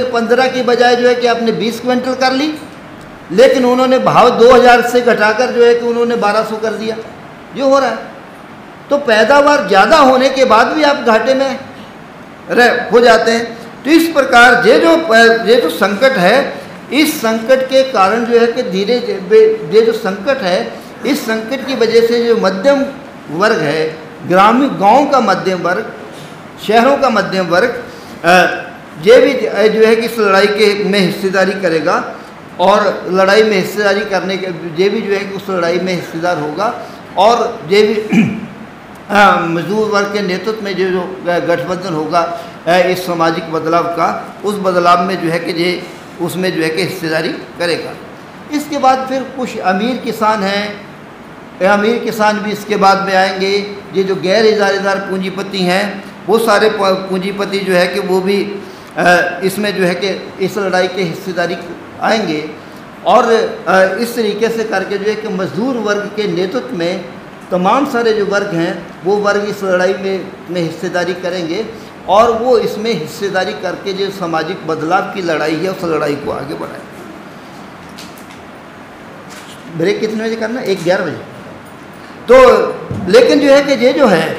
15 की बजाय जो है कि आपने 20 क्विंटल कर ली, लेकिन उन्होंने भाव 2000 से घटाकर जो है कि उन्होंने 1200 कर दिया। ये हो रहा है। तो पैदावार ज़्यादा होने के बाद भी आप घाटे में हो जाते हैं। तो इस प्रकार ये जो संकट है, इस संकट के कारण जो है कि ये जो संकट है, इस संकट की वजह से जो मध्यम वर्ग है, ग्रामीण गांव का मध्यम वर्ग, शहरों का मध्यम वर्ग, ये भी जो है कि इस लड़ाई में हिस्सेदारी करेगा और लड़ाई में हिस्सेदारी करने के ये भी जो है कि उस लड़ाई में हिस्सेदार होगा। और ये भी मजदूर वर्ग के नेतृत्व में जो गठबंधन होगा इस सामाजिक बदलाव का, उस बदलाव में जो है कि ये उसमें जो है कि हिस्सेदारी करेगा। इसके बाद फिर कुछ अमीर किसान हैं, अमीर किसान भी इसके बाद में आएंगे। ये जो गैर इजारेदार पूंजीपति हैं, वो सारे पूंजीपति जो है कि वो भी इसमें जो है कि इस लड़ाई के हिस्सेदारी आएंगे। और इस तरीके से करके जो है कि मजदूर वर्ग के नेतृत्व में तमाम सारे जो वर्ग हैं वो वर्ग इस लड़ाई में हिस्सेदारी करेंगे और वो इसमें हिस्सेदारी करके जो सामाजिक बदलाव की लड़ाई है उस लड़ाई को आगे बढ़ाएंगे। ब्रेक कितने बजे करना है? 11 बजे। तो लेकिन जो है कि ये जो है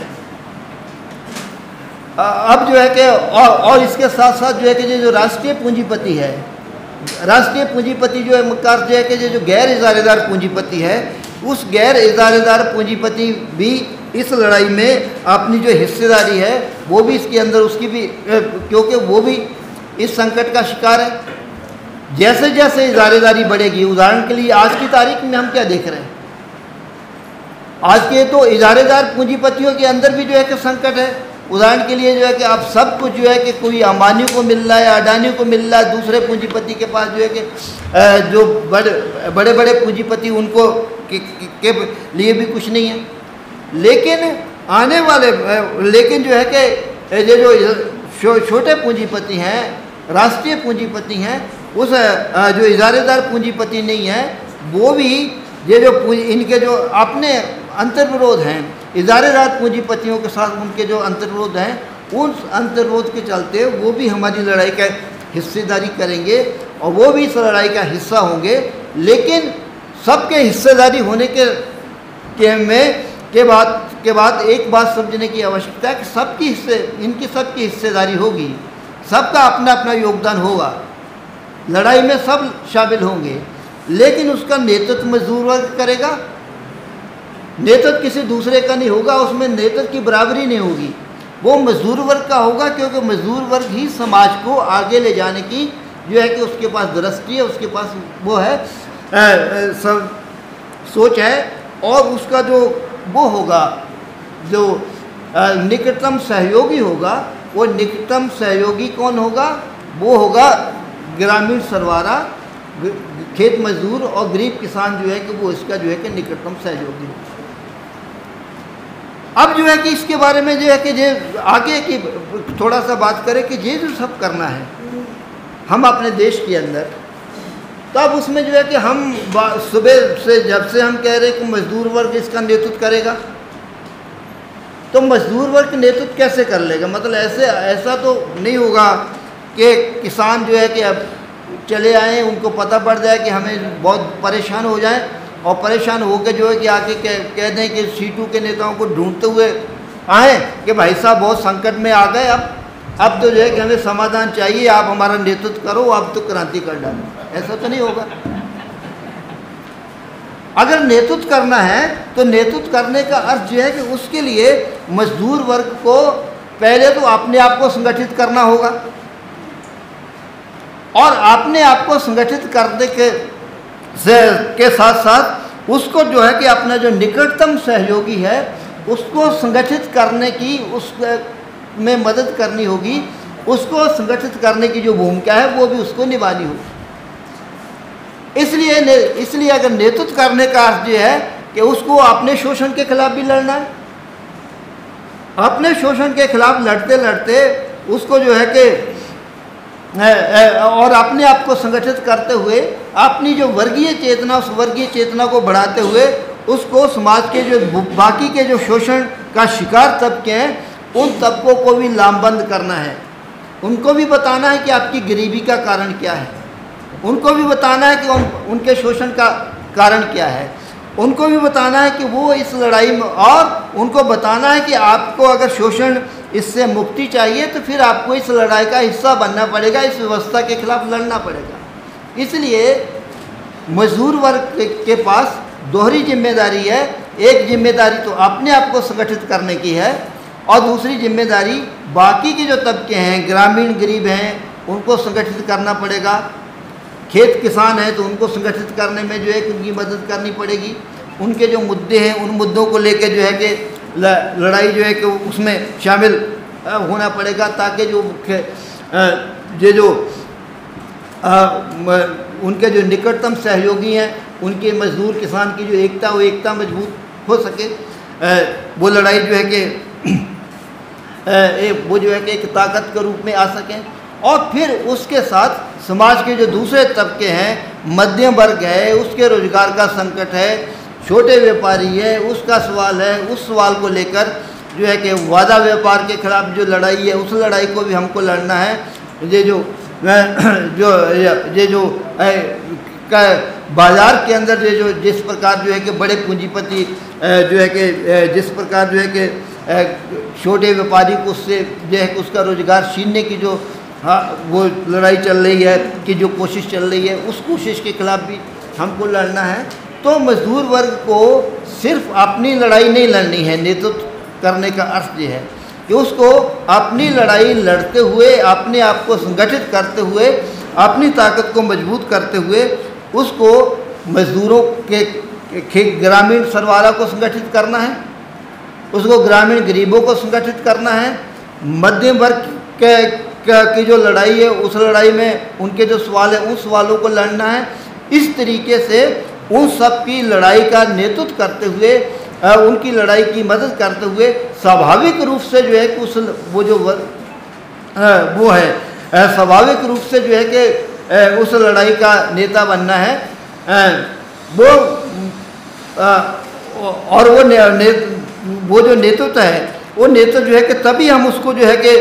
अब जो है कि और इसके साथ साथ जो है कि जो राष्ट्रीय पूंजीपति है, राष्ट्रीय पूंजीपति जो है मुख्य जो है कि जो गैर इजारेदार पूंजीपति है, उस गैर इजारेदार पूंजीपति भी इस लड़ाई में अपनी जो हिस्सेदारी है वो भी इसके अंदर उसकी भी, क्योंकि वो भी इस संकट का शिकार है। जैसे जैसे इजारेदारी बढ़ेगी, उदाहरण के लिए आज की तारीख में हम क्या देख रहे हैं, आज के तो इजारेदार पूंजीपतियों के अंदर भी जो है कि संकट है। उदाहरण के लिए जो है कि आप सब कुछ जो है कि कोई अंबानी को मिल रहा है, अडानी को मिल रहा है, दूसरे पूंजीपति के पास जो है कि जो बड़े बड़े पूंजीपति उनको के लिए भी कुछ नहीं है। लेकिन आने वाले लेकिन जो है कि ये जो छोटे पूंजीपति हैं, राष्ट्रीय पूंजीपति हैं, उस जो इजारेदार पूंजीपति नहीं है, वो भी ये जो इनके जो अपने अंतर्विरोध हैं, इजारेदार पूंजीपतियों के साथ उनके जो अंतर्विरोध हैं, उस अंतर्विरोध के चलते वो भी हमारी लड़ाई का हिस्सेदारी करेंगे और वो भी इस लड़ाई का हिस्सा होंगे। लेकिन सबके हिस्सेदारी होने के बाद एक बात समझने की आवश्यकता है कि इनकी सबकी हिस्सेदारी होगी, सबका अपना अपना योगदान होगा, लड़ाई में सब शामिल होंगे, लेकिन उसका नेतृत्व मजदूर वर्ग करेगा। नेतृत्व किसी दूसरे का नहीं होगा, उसमें नेतृत्व की बराबरी नहीं होगी, वो मजदूर वर्ग का होगा, क्योंकि मजदूर वर्ग ही समाज को आगे ले जाने की जो है कि उसके पास दृष्टि है, उसके पास वो है सब सोच है। और उसका जो वो होगा, जो निकटतम सहयोगी होगा, वो निकटतम सहयोगी कौन होगा? वो होगा ग्रामीण सरवारा, खेत मजदूर और गरीब किसान जो है कि वो इसका जो है कि निकटतम सहयोगी होगा। अब जो है कि इसके बारे में जो है कि ये आगे की थोड़ा सा बात करें कि ये जो सब करना है हम अपने देश के अंदर, तो अब उसमें जो है कि हम सुबह से जब से हम कह रहे हैं कि मजदूर वर्ग इसका नेतृत्व करेगा, तो मजदूर वर्ग नेतृत्व कैसे कर लेगा? मतलब ऐसा तो नहीं होगा कि किसान जो है कि अब चले आए, उनको पता पड़ जाए कि हमें बहुत परेशान हो जाए और परेशान होकर जो है कि आके कह दें कि सीटू के नेताओं को ढूंढते हुए आए कि भाई साहब बहुत संकट में आ गए, अब तो जो है कि हमें समाधान चाहिए, आप हमारा नेतृत्व करो, अब तो क्रांति कर डालो। ऐसा तो नहीं होगा। अगर नेतृत्व करना है तो नेतृत्व करने का अर्थ जो है कि उसके लिए मजदूर वर्ग को पहले तो अपने आप को संगठित करना होगा, और अपने आप को संगठित करने के साथ साथ उसको जो है कि अपना जो निकटतम सहयोगी है उसको संगठित करने की, उसमें मदद करनी होगी, उसको संगठित करने की जो भूमिका है वो भी उसको निभानी होगी। इसलिए अगर नेतृत्व करने का अर्थ ये है कि उसको अपने शोषण के खिलाफ भी लड़ना है, अपने शोषण के खिलाफ लड़ते लड़ते उसको जो है कि और अपने आप को संगठित करते हुए अपनी जो वर्गीय चेतना, उस वर्गीय चेतना को बढ़ाते हुए उसको समाज के जो बाकी के जो शोषण का शिकार तबके हैं उन तबकों को भी लामबंद करना है। उनको भी बताना है कि आपकी गरीबी का कारण क्या है, उनको भी बताना है कि उनके शोषण का कारण क्या है, उनको भी बताना है कि वो इस लड़ाई में, और उनको बताना है कि आपको अगर शोषण इससे मुक्ति चाहिए तो फिर आपको इस लड़ाई का हिस्सा बनना पड़ेगा, इस व्यवस्था के खिलाफ लड़ना पड़ेगा। इसलिए मजदूर वर्ग के पास दोहरी जिम्मेदारी है। एक जिम्मेदारी तो अपने आप को संगठित करने की है, और दूसरी जिम्मेदारी बाकी के जो तबके हैं, ग्रामीण गरीब हैं, उनको संगठित करना पड़ेगा। खेत किसान हैं तो उनको संगठित करने में जो है कि उनकी मदद करनी पड़ेगी। उनके जो मुद्दे हैं उन मुद्दों को लेकर जो है कि लड़ाई जो है कि उसमें शामिल होना पड़ेगा, ताकि जो उनके जो निकटतम सहयोगी हैं, उनके मजदूर किसान की जो एकता, वो एकता मजबूत हो सके। वो लड़ाई जो है कि वो जो है कि एक ताकत के रूप में आ सकें। और फिर उसके साथ समाज के जो दूसरे तबके हैं, मध्यम वर्ग है, उसके रोजगार का संकट है, छोटे व्यापारी है, उसका सवाल है, उस सवाल को लेकर जो है कि वादा व्यापार के खिलाफ जो लड़ाई है, उस लड़ाई को भी हमको लड़ना है। ये जो बाज़ार के अंदर जिस प्रकार जो है कि बड़े पूंजीपति जो है कि जिस प्रकार जो है कि छोटे व्यापारी को उससे जो है कि उसका रोजगार छीनने की जो वो लड़ाई चल रही है, कि जो कोशिश चल रही है, उस कोशिश के खिलाफ भी हमको लड़ना है। तो मजदूर वर्ग को सिर्फ अपनी लड़ाई नहीं लड़नी है। नेतृत्व करने का अर्थ ये है कि उसको अपनी लड़ाई लड़ते हुए, अपने आप को संगठित करते हुए, अपनी ताकत को मजबूत करते हुए, उसको मजदूरों के ग्रामीण सरवाला को संगठित करना है, उसको ग्रामीण गरीबों को संगठित करना है, मध्यम वर्ग की जो लड़ाई है, उस लड़ाई में उनके जो सवाल है, उन सवालों को लड़ना है। इस तरीके से उन सब की लड़ाई का नेतृत्व करते हुए, उनकी लड़ाई की मदद करते हुए, स्वाभाविक रूप से जो है कि वो है स्वाभाविक रूप से जो है कि उस लड़ाई का नेता बनना है। वो और वो जो नेतृत्व है, वो नेतृत्व जो है कि तभी हम उसको जो है कि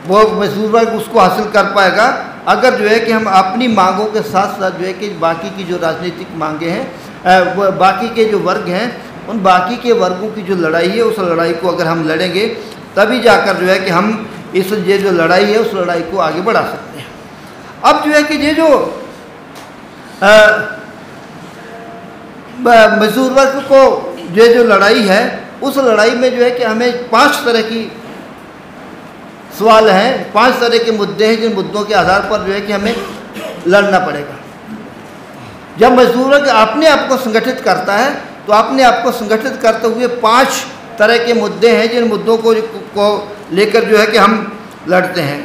वो मजदूर वर्ग उसको हासिल कर पाएगा, अगर जो है कि हम अपनी मांगों के साथ साथ जो है कि बाकी की जो राजनीतिक मांगे हैं, वो बाकी के जो वर्ग हैं, उन बाकी के वर्गों की जो लड़ाई है, उस लड़ाई को अगर हम लड़ेंगे तभी जाकर जो है कि हम ये जो लड़ाई है, उस लड़ाई को आगे बढ़ा सकते हैं। अब जो है कि ये जो मजदूर वर्ग को जो लड़ाई है, उस लड़ाई में जो है कि हमें 5 तरह की सवाल हैं, 5 तरह के मुद्दे हैं, जिन मुद्दों के आधार पर जो है कि हमें लड़ना पड़ेगा। जब मजदूर वर्ग अपने आप को संगठित करता है, तो अपने आप को संगठित करते हुए 5 तरह के मुद्दे हैं, जिन मुद्दों को लेकर जो है कि हम लड़ते हैं।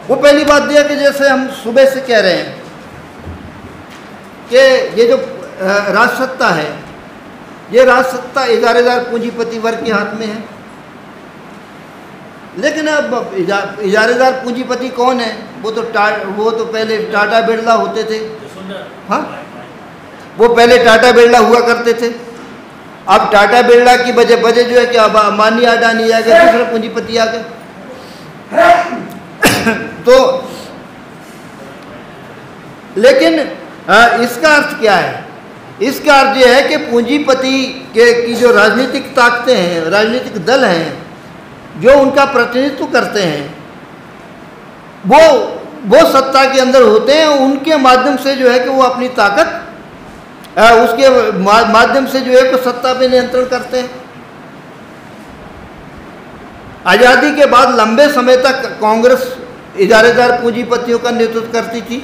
वो पहली बात यह है कि जैसे हम सुबह से कह रहे हैं कि ये जो राजसत्ता है, ये राजसत्ता इजारेदार पूंजीपति वर्ग के हाथ में है। लेकिन अब इजारेदार पूंजीपति कौन है? वो तो पहले टाटा बिरला होते थे। हाँ, वो पहले टाटा बिरला हुआ करते थे। अब टाटा बिरला की वजह जो है कि अब अंबानी अडानी आ गए, दूसरे पूंजीपति आ गए। तो लेकिन इसका अर्थ क्या है? इसका अर्थ यह है कि पूंजीपति की जो राजनीतिक ताकतें हैं, राजनीतिक दल हैं, जो उनका प्रतिनिधित्व करते हैं, वो सत्ता के अंदर होते हैं। उनके माध्यम से जो है कि वो अपनी ताकत, उसके माध्यम से जो है कि सत्ता पे नियंत्रण करते हैं। आज़ादी के बाद लंबे समय तक कांग्रेस इजारेदार पूंजीपतियों का नेतृत्व करती थी,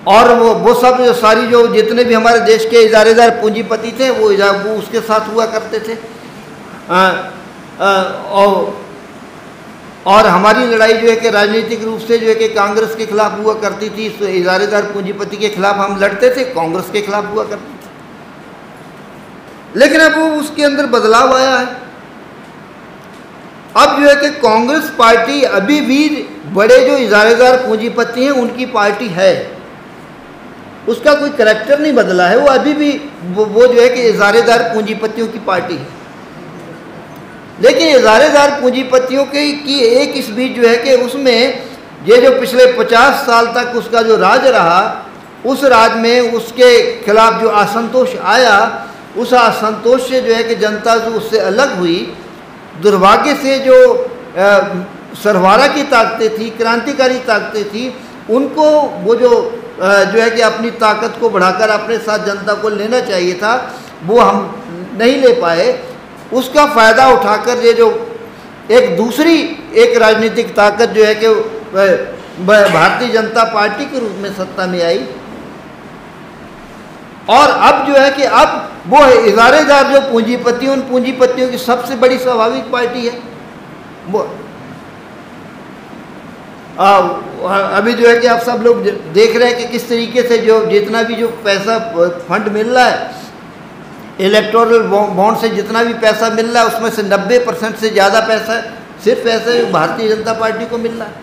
और वो सब सारी जो जितने भी हमारे देश के इजारेदार पूंजीपति थे, वो उसके साथ हुआ करते थे। और हमारी लड़ाई जो है कि राजनीतिक रूप से जो है कि कांग्रेस के खिलाफ हुआ करती थी, इजारेदार पूंजीपति के खिलाफ हम लड़ते थे, कांग्रेस के खिलाफ हुआ करती थी। लेकिन अब वो उसके अंदर बदलाव आया है। अब जो है कि कांग्रेस पार्टी अभी भी बड़े जो इजारेदार पूंजीपति हैं उनकी पार्टी है, उसका कोई करैक्टर नहीं बदला है। वो अभी भी वो जो है कि इजारेदार पूंजीपतियों की पार्टी है। लेकिन इजारेदार पूंजीपतियों की एक इस बीच जो है कि उसमें ये जो पिछले 50 साल तक उसका जो राज रहा, उस राज में उसके खिलाफ जो असंतोष आया, उस असंतोष से जो है कि जनता जो उससे अलग हुई। दुर्भाग्य से जो सरवारा की ताकतें थी, क्रांतिकारी ताकतें थी, उनको वो जो है कि अपनी ताकत को बढ़ाकर अपने साथ जनता को लेना चाहिए था, वो हम नहीं ले पाए। उसका फ़ायदा उठाकर ये जो एक दूसरी एक राजनीतिक ताकत जो है कि भारतीय जनता पार्टी के रूप में सत्ता में आई। और अब जो है कि अब वो इजारेदार जो पूंजीपति, उन पूंजीपतियों की सबसे बड़ी स्वाभाविक पार्टी है वो। अभी जो है कि आप सब लोग देख रहे हैं कि किस तरीके से जो जितना भी जो पैसा फंड मिल रहा है, इलेक्टोरल बॉन्ड से जितना भी पैसा मिल रहा है, उसमें से 90% से ज़्यादा पैसा सिर्फ ऐसे भारतीय जनता पार्टी को मिल रहा है।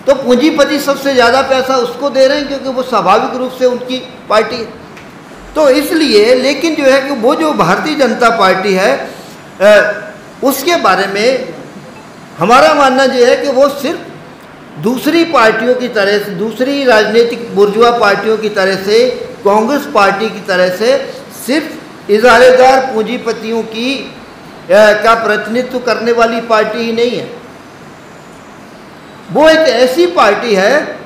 तो पूंजीपति सबसे ज़्यादा पैसा उसको दे रहे हैं क्योंकि वो स्वाभाविक रूप से उनकी पार्टी है। तो इसलिए, लेकिन जो है कि वो जो भारतीय जनता पार्टी है उसके बारे में हमारा मानना ये है कि वो सिर्फ दूसरी पार्टियों की तरह से, दूसरी राजनीतिक बुर्जुआ पार्टियों की तरह से, कांग्रेस पार्टी की तरह से सिर्फ इजारेदार पूंजीपतियों की का प्रतिनिधित्व करने वाली पार्टी ही नहीं है। वो एक ऐसी पार्टी है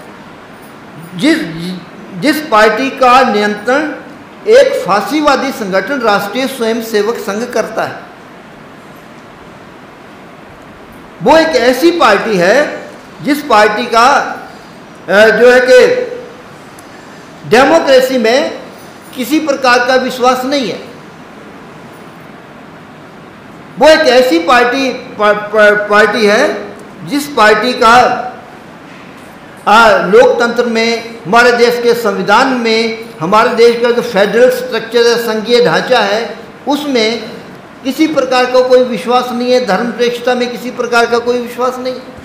जिस पार्टी का नियंत्रण एक फांसीवादी संगठन राष्ट्रीय स्वयंसेवक संघ करता है। वो एक ऐसी पार्टी है जिस पार्टी का जो है कि डेमोक्रेसी में किसी प्रकार का विश्वास नहीं है। वो एक ऐसी पार्टी है जिस पार्टी का लोकतंत्र में, हमारे देश के संविधान में, हमारे देश का जो फेडरल स्ट्रक्चर है, संघीय ढांचा है, उसमें किसी प्रकार का कोई विश्वास नहीं है। धर्मनिरपेक्षता में किसी प्रकार का कोई विश्वास नहीं है।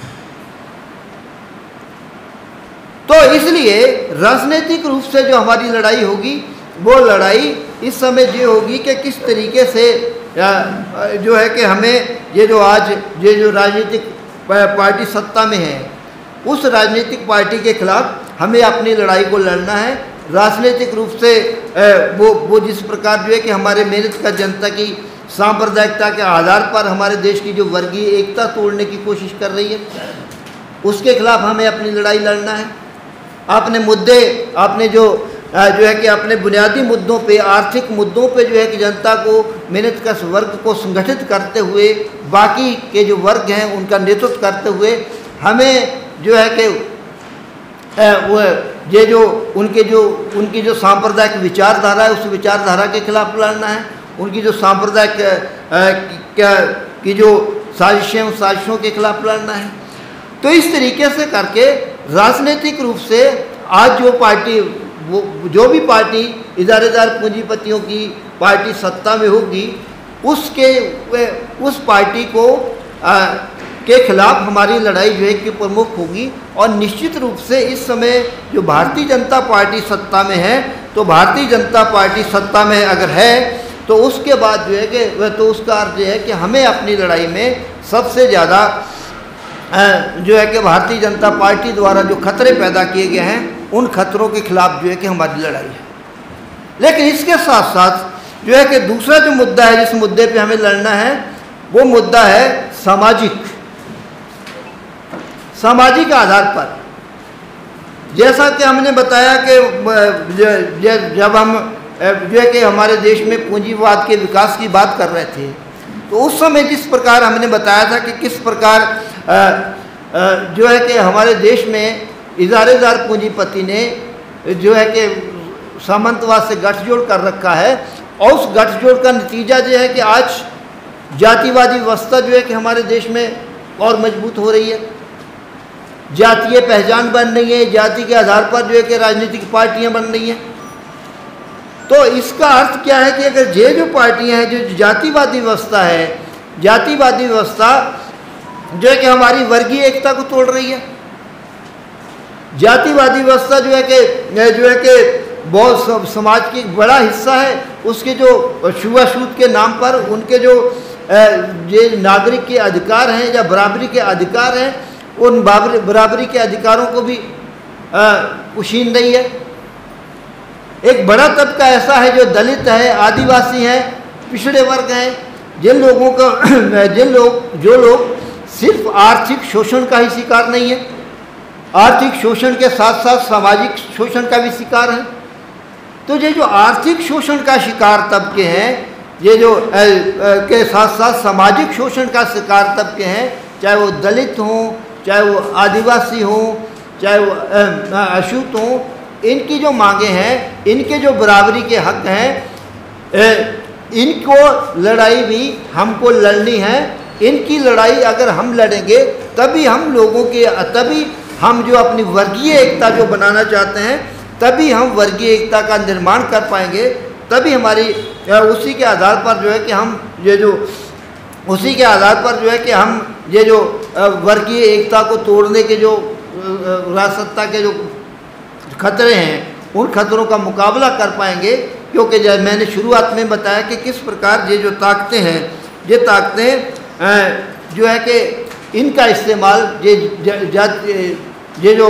तो इसलिए राजनीतिक रूप से जो हमारी लड़ाई होगी, वो लड़ाई इस समय ये होगी कि किस तरीके से जो है कि हमें ये जो आज ये जो राजनीतिक पार्टी सत्ता में है, उस राजनीतिक पार्टी के खिलाफ हमें अपनी लड़ाई को लड़ना है। राजनीतिक रूप से वो जिस प्रकार जो है कि हमारे मेहनत का जनता की सांप्रदायिकता के आधार पर हमारे देश की जो वर्गीय एकता तोड़ने की कोशिश कर रही है, उसके खिलाफ हमें अपनी लड़ाई लड़ना है। अपने मुद्दे, आपने जो है कि अपने बुनियादी मुद्दों पे, आर्थिक मुद्दों पे जो है कि जनता को, मेहनत का वर्ग को संगठित करते हुए, बाकी के जो वर्ग हैं उनका नेतृत्व करते हुए हमें जो है कि वो ये जो उनकी जो सांप्रदायिक विचारधारा है, उस विचारधारा के खिलाफ लड़ना है। उनकी जो सांप्रदायिक की जो साजिशें, उन साजिशों के खिलाफ लड़ना है। तो इस तरीके से करके राजनीतिक रूप से आज जो भी पार्टी इदारेदार पूंजीपतियों की पार्टी सत्ता में होगी, उस पार्टी को के खिलाफ हमारी लड़ाई जो है कि प्रमुख होगी। और निश्चित रूप से इस समय जो भारतीय जनता पार्टी सत्ता में है, तो भारतीय जनता पार्टी सत्ता में अगर है तो उसके बाद जो है कि तो उसका अर्थ ये है कि हमें अपनी लड़ाई में सबसे ज़्यादा जो है कि भारतीय जनता पार्टी द्वारा जो खतरे पैदा किए गए हैं, उन खतरों के खिलाफ जो है कि हमारी लड़ाई है। लेकिन इसके साथ साथ जो है कि दूसरा जो मुद्दा है, जिस मुद्दे पे हमें लड़ना है, वो मुद्दा है सामाजिक आधार पर। जैसा कि हमने बताया कि जब हम जो है कि हमारे देश में पूंजीवाद के विकास की बात कर रहे थे, तो उस समय जिस प्रकार हमने बताया था कि किस प्रकार जो है कि हमारे देश में इजारेदार पूंजीपति ने जो है कि सामंतवाद से गठजोड़ कर रखा है, और उस गठजोड़ का नतीजा जो है कि आज जातिवादी व्यवस्था जो है कि हमारे देश में और मजबूत हो रही है। जातीय पहचान बन रही है, जाति के आधार पर जो है कि राजनीतिक पार्टियां बन रही हैं। तो इसका अर्थ क्या है कि अगर ये जो पार्टियां हैं, जो जातिवादी व्यवस्था है, जातिवादी व्यवस्था जो है कि हमारी वर्गीय एकता को तोड़ रही है। जातिवादी व्यवस्था जो है कि बहुत समाज की बड़ा हिस्सा है, उसके जो छुआछूत के नाम पर उनके जो ये नागरिक के अधिकार हैं या बराबरी के अधिकार हैं, उन बराबरी के अधिकारों को भी कुशीन रही है। एक बड़ा तबका ऐसा है जो दलित है, आदिवासी हैं, पिछड़े वर्ग हैं, जिन लोगों का जो लोग सिर्फ आर्थिक शोषण का ही शिकार नहीं है, आर्थिक शोषण के साथ साथ सामाजिक शोषण का भी शिकार है। तो ये जो आर्थिक शोषण का शिकार तबके हैं, ये जो के साथ साथ सामाजिक शोषण का शिकार तबके हैं, चाहे वो दलित हों, चाहे वो आदिवासी हों, चाहे वो अछूत हों, इनकी जो मांगे हैं, इनके जो बराबरी के हक हैं, इनको लड़ाई भी हमको लड़नी है। इनकी लड़ाई अगर हम लड़ेंगे तभी हम जो अपनी वर्गीय एकता जो बनाना चाहते हैं, तभी हम वर्गीय एकता का निर्माण कर पाएंगे। तभी हमारी उसी के आधार पर जो है कि हम ये जो वर्गीय एकता को तोड़ने के जो राजसत्ता के जो खतरे हैं, उन खतरों का मुकाबला कर पाएंगे। क्योंकि जब मैंने शुरुआत में बताया कि किस प्रकार ये जो ताकतें हैं, ये ताकतें जो है कि इनका इस्तेमाल ये जो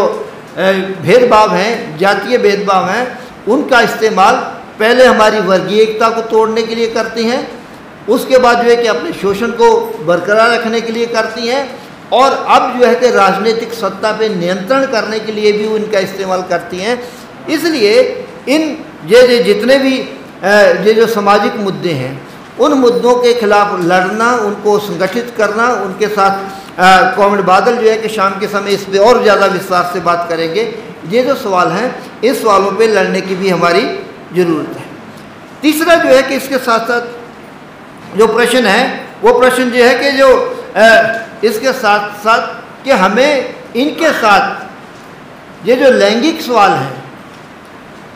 भेदभाव हैं, जातीय भेदभाव हैं, उनका इस्तेमाल पहले हमारी वर्गीय एकता को तोड़ने के लिए करती हैं, उसके बाद जो है कि अपने शोषण को बरकरार रखने के लिए करती हैं, और अब जो है कि राजनीतिक सत्ता पे नियंत्रण करने के लिए भी उनका इस्तेमाल करती हैं। इसलिए ये जितने भी ये जो सामाजिक मुद्दे हैं, उन मुद्दों के खिलाफ लड़ना, उनको संगठित करना, उनके साथ कॉमरेड बादल जो है कि शाम के समय इस पर और ज़्यादा विस्तार से बात करेंगे। ये जो सवाल हैं, इस सवालों पे लड़ने की भी हमारी ज़रूरत है। तीसरा जो है कि इसके साथ साथ जो प्रश्न है, वो प्रश्न जो है कि जो इसके साथ साथ कि हमें इनके साथ ये जो लैंगिक सवाल हैं,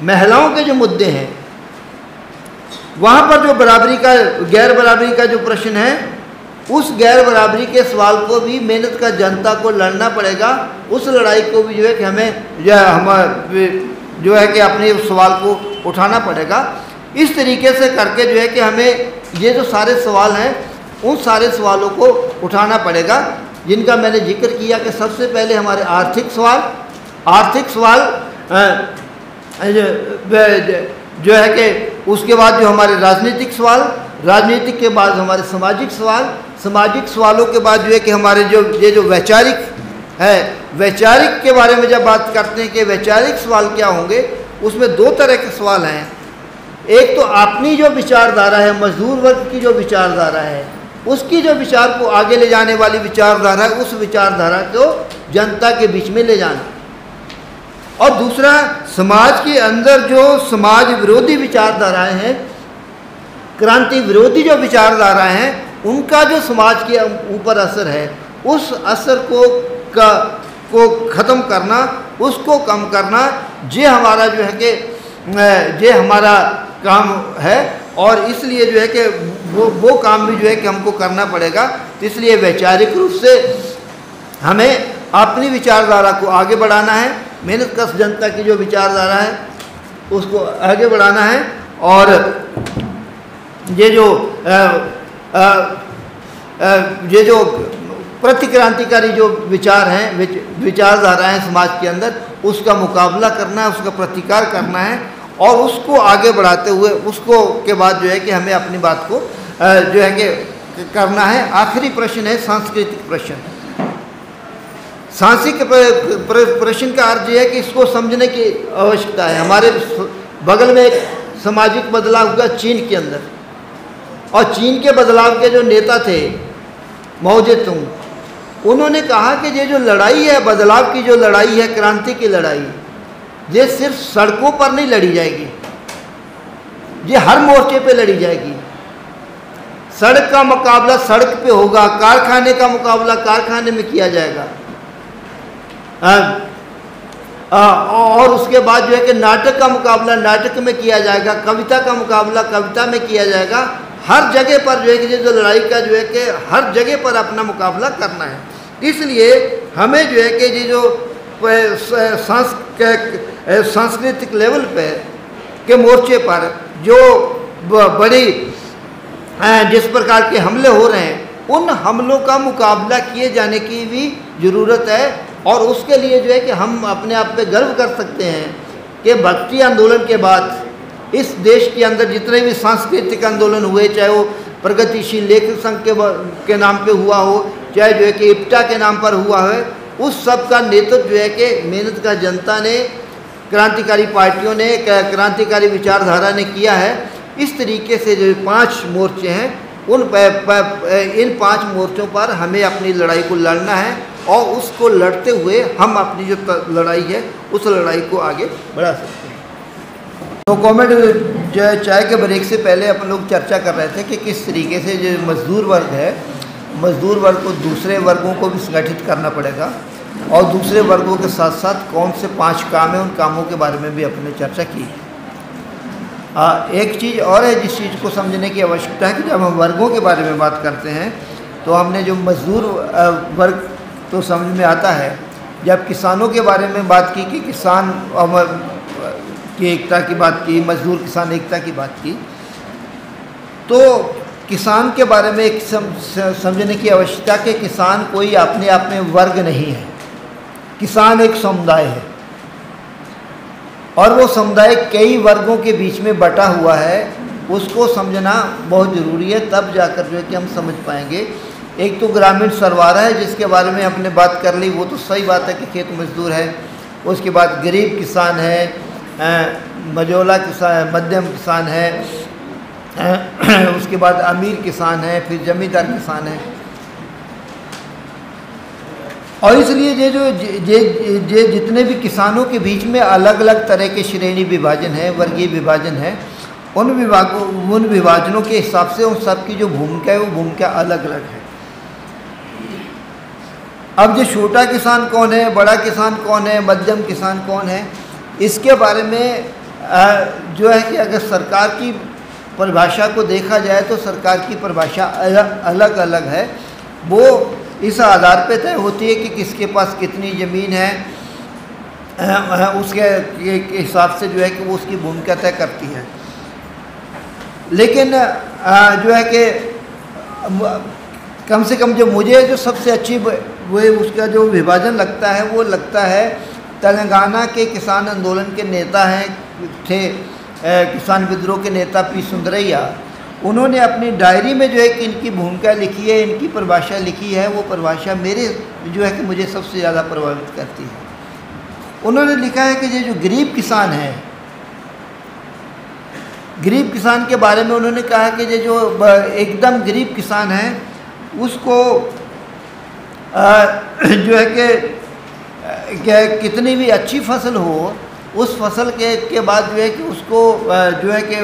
महिलाओं के जो मुद्दे हैं, वहाँ पर जो गैर बराबरी का जो प्रश्न है, उस गैर बराबरी के सवाल को भी मेहनत का जनता को लड़ना पड़ेगा। उस लड़ाई को भी जो है कि हमें जो है कि अपने उस सवाल को उठाना पड़ेगा। इस तरीके से करके जो है कि हमें ये जो सारे सवाल हैं, उन सारे सवालों को उठाना पड़ेगा, जिनका मैंने जिक्र किया कि सबसे पहले हमारे आर्थिक सवाल जो है कि उसके बाद जो हमारे राजनीतिक सवाल, राजनीतिक के बाद हमारे सामाजिक सवाल, सामाजिक सवालों के बाद जो है कि हमारे ये जो वैचारिक है, वैचारिक के बारे में जब बात करते हैं कि वैचारिक सवाल क्या होंगे, उसमें दो तरह के सवाल हैं। एक तो अपनी जो विचारधारा है, मजदूर वर्ग की जो विचारधारा है, उसकी जो विचार को आगे ले जाने वाली विचारधारा है, उस विचारधारा को जनता के बीच में ले जाना। और दूसरा, समाज के अंदर जो समाज विरोधी विचारधाराएं हैं, क्रांति विरोधी जो विचारधाराएं हैं, उनका जो समाज के ऊपर असर है, उस असर को ख़त्म करना, उसको कम करना, ये हमारा जो है कि ये हमारा काम है। और इसलिए जो है कि वो काम भी जो है कि हमको करना पड़ेगा। इसलिए वैचारिक रूप से हमें अपनी विचारधारा को आगे बढ़ाना है, मेहनत कश जनता की जो विचारधारा है उसको आगे बढ़ाना है। और ये जो प्रतिक्रांतिकारी जो विचार हैं, विचारधारा हैं समाज के अंदर, उसका मुकाबला करना है, उसका प्रतिकार करना है, और उसको आगे बढ़ाते हुए उसको के बाद जो है कि हमें अपनी बात को जो है कि करना है। आखिरी प्रश्न है सांस्कृतिक प्रश्न। सांस्कृतिक प्रश्न का अर्थ यह है कि इसको समझने की आवश्यकता है। हमारे बगल में एक सामाजिक बदलाव हुआ चीन के अंदर, और चीन के बदलाव के जो नेता थे माओ जे-तुंग, उन्होंने कहा कि ये जो लड़ाई है, बदलाव की जो लड़ाई है, क्रांति की लड़ाई, ये सिर्फ सड़कों पर नहीं लड़ी जाएगी, ये हर मोर्चे पे लड़ी जाएगी। सड़क का मुकाबला सड़क पे होगा, कारखाने का मुकाबला कारखाने में किया जाएगा, और उसके बाद जो है कि नाटक का मुकाबला नाटक में किया जाएगा, कविता का मुकाबला कविता में किया जाएगा। हर जगह पर जो है कि जो लड़ाई का जो है कि हर जगह पर अपना मुकाबला करना है। इसलिए हमें जो है कि ये जो सांस्कृतिक लेवल पे के मोर्चे पर जो बड़ी जिस प्रकार के हमले हो रहे हैं, उन हमलों का मुकाबला किए जाने की भी ज़रूरत है। और उसके लिए जो है कि हम अपने आप पे गर्व कर सकते हैं कि भक्ति आंदोलन के बाद इस देश के अंदर जितने भी सांस्कृतिक आंदोलन हुए, चाहे वो प्रगतिशील लेखक संघ के नाम पे हुआ हो, चाहे जो है कि इप्टा के नाम पर हुआ है, उस सब का नेतृत्व जो है कि मेहनत का जनता ने, क्रांतिकारी पार्टियों ने, क्रांतिकारी विचारधारा ने किया है। इस तरीके से जो 5 मोर्चे हैं, इन 5 मोर्चों पर हमें अपनी लड़ाई को लड़ना है और उसको लड़ते हुए हम अपनी जो लड़ाई है उस लड़ाई को आगे बढ़ा सकते हैं। तो कॉमेड जो है चाय के ब्रेक से पहले अपन लोग चर्चा कर रहे थे कि किस तरीके से जो मज़दूर वर्ग है, मज़दूर वर्ग को दूसरे वर्गों को भी संगठित करना पड़ेगा और दूसरे वर्गों के साथ साथ कौन से 5 काम हैं, उन कामों के बारे में भी अपने चर्चा की। एक चीज़ और है जिस चीज़ को समझने की आवश्यकता है कि जब हम वर्गों के बारे में बात करते हैं तो हमने जो मज़दूर वर्ग तो समझ में आता है। जब किसानों के बारे में बात की कि किसान की एकता की बात की, मज़दूर किसान एकता की बात की, तो किसान के बारे में एक समझने की आवश्यकता कि किसान कोई अपने आप में वर्ग नहीं है, किसान एक समुदाय है और वो समुदाय कई वर्गों के बीच में बटा हुआ है। उसको समझना बहुत ज़रूरी है, तब जाकर जो है कि हम समझ पाएंगे। एक तो ग्रामीण सरवारा है जिसके बारे में हमने बात कर ली, वो तो सही बात है कि खेत मजदूर है। उसके बाद गरीब किसान है, मझोला किसान, मध्यम किसान है, उसके बाद अमीर किसान है, फिर जमींदार किसान है। और इसलिए ये जितने भी किसानों के बीच में अलग अलग तरह के श्रेणी विभाजन है, वर्गीय विभाजन है, उन विभाजनों के हिसाब से उन सब की जो भूमिका है वो भूमिका अलग अलग है। अब जो छोटा किसान कौन है, बड़ा किसान कौन है, मध्यम किसान कौन है, इसके बारे में जो है कि अगर सरकार की परिभाषा को देखा जाए तो सरकार की परिभाषा अलग अलग है। वो इस आधार पे तय होती है कि किसके पास कितनी ज़मीन है, उसके हिसाब से जो है कि वो उसकी भूमिका तय करती है। लेकिन जो है कि कम से कम जो मुझे जो सबसे अच्छी वो उसका जो विभाजन लगता है वो लगता है तेलंगाना के किसान आंदोलन के नेता थे किसान विद्रोह के नेता पी सुंदरैया। उन्होंने अपनी डायरी में जो है कि इनकी भूमिका लिखी है, इनकी परिभाषा लिखी है। वो परिभाषा मेरे जो है कि मुझे सबसे ज़्यादा प्रभावित करती है। उन्होंने लिखा है कि ये जो गरीब किसान है, गरीब किसान के बारे में उन्होंने कहा है कि ये जो एकदम गरीब किसान है उसको जो है कि कितनी भी अच्छी फसल हो, उस फसल के बाद जो है कि उसको जो है कि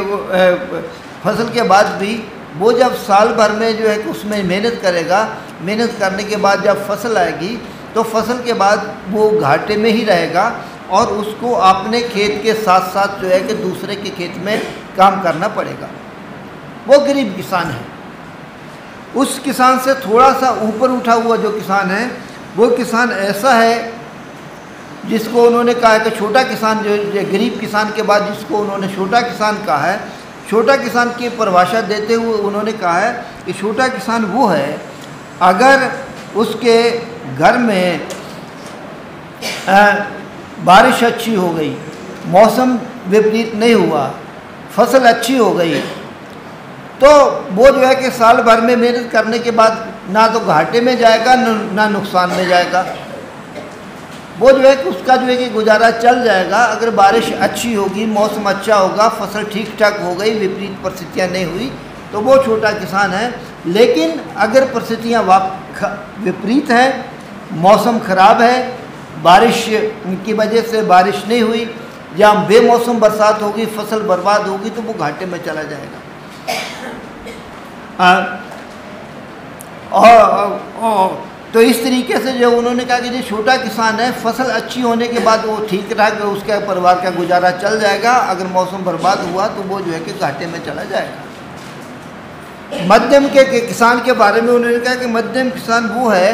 फसल के बाद भी वो जब साल भर में जो है कि उसमें मेहनत करेगा, मेहनत करने के बाद जब फसल आएगी तो फसल के बाद वो घाटे में ही रहेगा और उसको अपने खेत के साथ साथ जो है कि दूसरे के खेत में काम करना पड़ेगा। वो गरीब किसान है। उस किसान से थोड़ा सा ऊपर उठा हुआ जो किसान है वो किसान ऐसा है जिसको उन्होंने कहा कि छोटा किसान, जो गरीब किसान के बाद जिसको उन्होंने छोटा किसान कहा है। छोटा किसान की परिभाषा देते हुए उन्होंने कहा है कि छोटा किसान वो है अगर उसके घर में बारिश अच्छी हो गई, मौसम विपरीत नहीं हुआ, फसल अच्छी हो गई, तो वो जो है कि साल भर में मेहनत करने के बाद ना तो घाटे में जाएगा ना नुकसान में जाएगा। वो जो है कि उसका जो है कि गुजारा चल जाएगा। अगर बारिश अच्छी होगी, मौसम अच्छा होगा, फसल ठीक ठाक हो गई, विपरीत परिस्थितियाँ नहीं हुई, तो वो छोटा किसान है। लेकिन अगर परिस्थितियाँ विपरीत हैं, मौसम ख़राब है, बारिश की वजह से बारिश नहीं हुई या बेमौसम बरसात होगी, फसल बर्बाद होगी, तो वो घाटे में चला जाएगा। तो इस तरीके से जो उन्होंने कहा कि जो छोटा किसान है, फसल अच्छी होने के बाद वो ठीक ठाक उसका परिवार का गुजारा चल जाएगा। अगर मौसम बर्बाद हुआ तो वो जो है कि घाटे में चला जाएगा। मध्यम के किसान के बारे में उन्होंने कहा कि मध्यम किसान वो है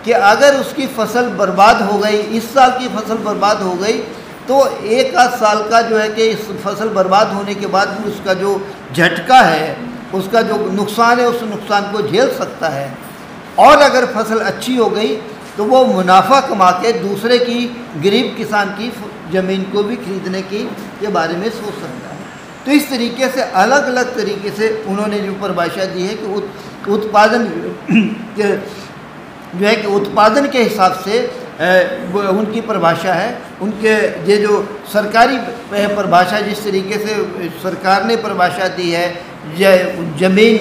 कि अगर उसकी फसल बर्बाद हो गई, इस साल की फसल बर्बाद हो गई, तो एक आध साल का जो है कि इस फसल बर्बाद होने के बाद भी उसका जो झटका है उसका जो नुकसान है उस नुकसान को झेल सकता है। और अगर फसल अच्छी हो गई तो वो मुनाफा कमा के दूसरे की, गरीब किसान की ज़मीन को भी खरीदने के बारे में सोच सकता है। तो इस तरीके से अलग अलग तरीके से उन्होंने जो परिभाषा दी है कि उत्पादन जो है कि उत्पादन के हिसाब से उनकी परिभाषा है। उनके ये जो सरकारी परिभाषा, जिस तरीके से सरकार ने परिभाषा दी है ज़मीन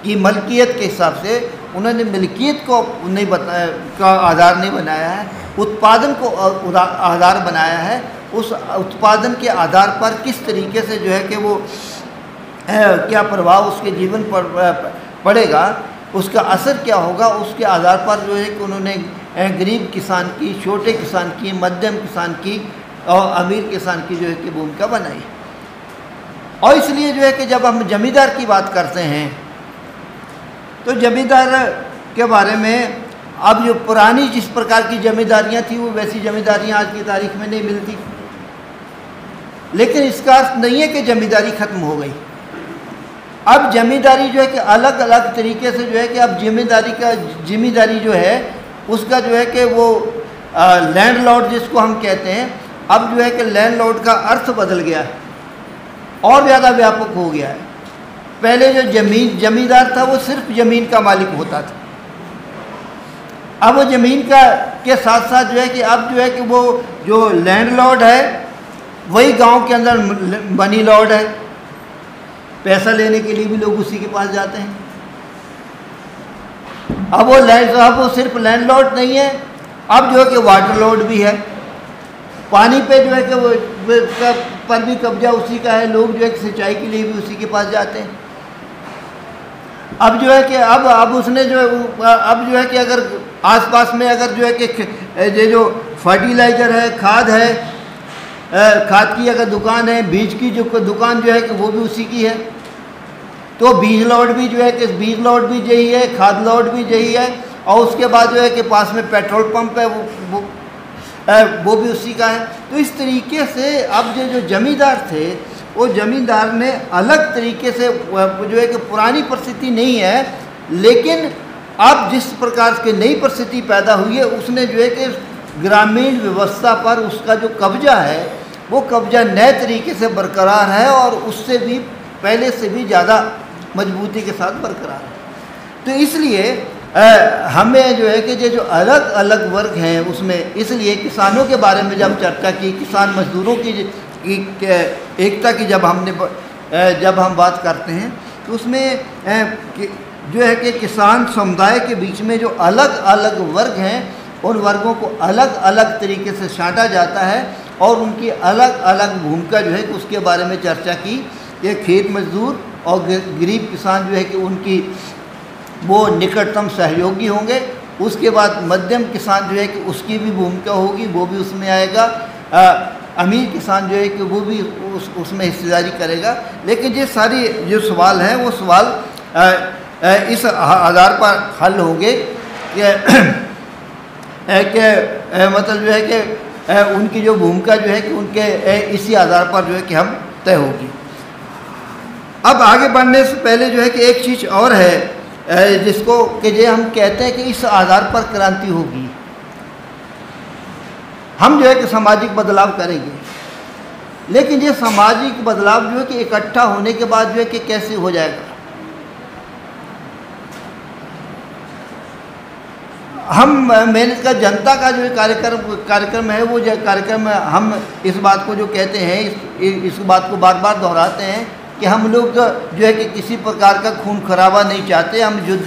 की मलकियत के हिसाब से, उन्होंने मिल्कियत को नहीं बताया, का आधार नहीं बनाया है, उत्पादन को आधार बनाया है। उस उत्पादन के आधार पर किस तरीके से जो है कि वो क्या प्रभाव उसके जीवन पर पड़ेगा, उसका असर क्या होगा, उसके आधार पर जो है कि उन्होंने गरीब किसान की, छोटे किसान की, मध्यम किसान की और अमीर किसान की जो है कि भूमिका बनाई। और इसलिए जो है कि जब हम जमींदार की बात करते हैं तो जमींदार के बारे में अब जो पुरानी जिस प्रकार की जमींदारियाँ थी वो वैसी जमींदारियाँ आज की तारीख में नहीं मिलती। लेकिन इसका अर्थ नहीं है कि जमींदारी ख़त्म हो गई। अब जमींदारी जो है कि अलग अलग तरीके से जो है कि अब जिम्मेदारी जो है उसका जो है कि वो लैंडलॉर्ड जिसको हम कहते हैं, अब जो है कि लैंडलॉर्ड का अर्थ बदल गया है और ज़्यादा व्यापक हो गया है। पहले जो जमींदार था वो सिर्फ ज़मीन का मालिक होता था। अब वो ज़मीन का के साथ साथ जो है कि अब जो है कि वो जो लैंडलॉर्ड है वही गांव के अंदर मनी लॉर्ड है। पैसा लेने के लिए भी लोग उसी के पास जाते हैं। अब वो सिर्फ लैंडलॉर्ड नहीं है, अब जो है कि वाटर लॉर्ड भी है। पानी पे जो है कि वो पर भी कब्जा उसी का है। लोग जो है कि सिंचाई के लिए भी उसी के पास जाते हैं। अब जो है कि अब उसने जो अब जो है कि अगर आसपास में अगर जो है कि ये जो फर्टिलाइज़र है, खाद है, खाद की अगर दुकान है, बीज की जो दुकान जो है कि वो भी उसी की है। तो बीज लॉर्ड भी जो है कि बीज लॉर्ड भी यही है, खाद लॉर्ड भी यही है। और उसके बाद जो है कि पास में पेट्रोल पंप है वो भी उसी का है। तो इस तरीके से अब जो जमींदार थे वो जमींदार ने अलग तरीके से जो है कि पुरानी परिस्थिति नहीं है, लेकिन अब जिस प्रकार की नई परिस्थिति पैदा हुई है उसने जो है कि ग्रामीण व्यवस्था पर उसका जो कब्जा है वो कब्जा नए तरीके से बरकरार है और उससे भी पहले से भी ज़्यादा मजबूती के साथ बरकरार है। तो इसलिए हमें जो है कि ये जो अलग अलग वर्ग हैं उसमें, इसलिए किसानों के बारे में जब चर्चा की, किसान मजदूरों की एकता की जब हम बात करते हैं तो उसमें जो है कि किसान समुदाय के बीच में जो अलग अलग वर्ग हैं उन वर्गों को अलग अलग तरीके से छांटा जाता है और उनकी अलग अलग भूमिका जो है कि उसके बारे में चर्चा की। ये खेत मजदूर और गरीब किसान जो है कि उनकी वो निकटतम सहयोगी होंगे। उसके बाद मध्यम किसान जो है कि उसकी भी भूमिका होगी, वो भी उसमें आएगा। अमीर किसान जो है कि वो भी उसमें हिस्सेदारी करेगा। लेकिन ये सारी जो सवाल हैं वो सवाल इस आधार पर हल होंगे कि मतलब जो है कि उनकी जो भूमिका जो है कि उनके इसी आधार पर जो है कि हम तय होगी। अब आगे बढ़ने से पहले जो है कि एक चीज़ और है जिसको कि ये हम कहते हैं कि इस आधार पर क्रांति होगी। हम जो है कि सामाजिक बदलाव करेंगे, लेकिन ये सामाजिक बदलाव जो है कि इकट्ठा होने के बाद जो है कि कैसे हो जाएगा। हम मेहनत का जनता का जो कार्यक्रम है वो जो कार्यक्रम हम इस बात को जो कहते हैं इस बात को बार बार दोहराते हैं कि हम लोग जो है कि किसी प्रकार का खून खराबा नहीं चाहते। हम युद्ध